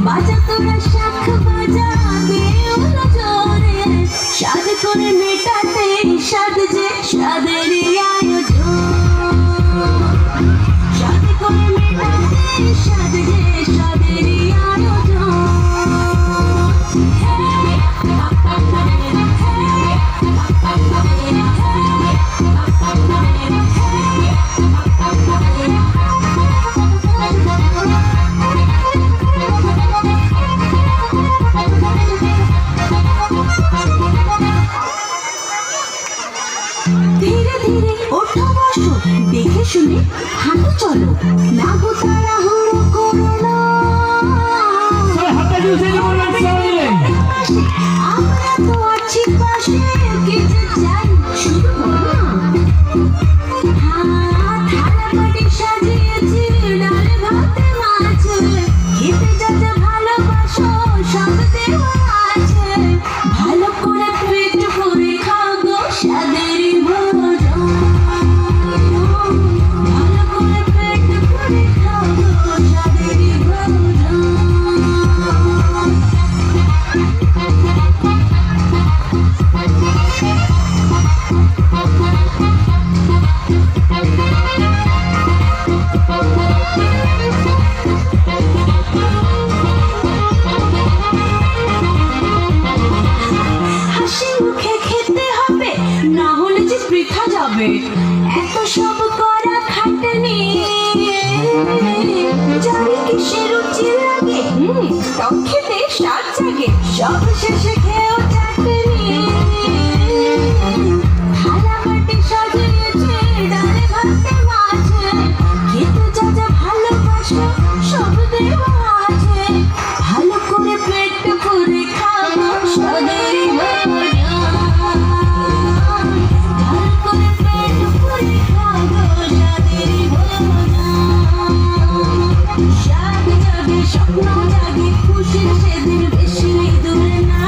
বাজা তোরা শাখ বাজা দিও না জোরে, সাদ করে মেটাতে সাদ যে সাদেরই আয়োজন, সাদ করে মেটাতে সাদ যে সাদেরই আয়োজন। ধীরে ধীরে ওঠো বসো, দেখে শুনে হাঁটো চলো, না গো তাড়াহুড়ো করো না, আমরা তো আছি পাশে, কে যে চাই শুধু বলো না। থালা বাটি সাজিয়েছি ডাল ভাতে মাছে, খেতে যা যা ভালোবাসো সব দেওয়া আছে, ভালো করে পেট ভরে খাও গো সাদেরই ভোজন, ভালো করে পেট ভরে খাও গো সাদেরই ভোজন। হাসি মুখে খেতে হবে, না হলে যে বৃথা যাবে, এত সব করা খাটনি, জানি কিসের রুচি লাগে, টক খেতে স্বাদ জাগে, সব শেষে খেয়েও চাটনি, থালা বাটি সাজিয়েছে ডালে ভাতে মাছে, খেতে যা যা ভালোবাসো সব দেওয়া আছে, ভালো করে পেট ভরে খাবো সাদেরই ভোজন, ভালো করে পেট ভরে খাবো সাদেরই ভোজন। স্বাদ জাগে স্বপ্ন জাগে খুশির সেদিন বেশি দূরে না।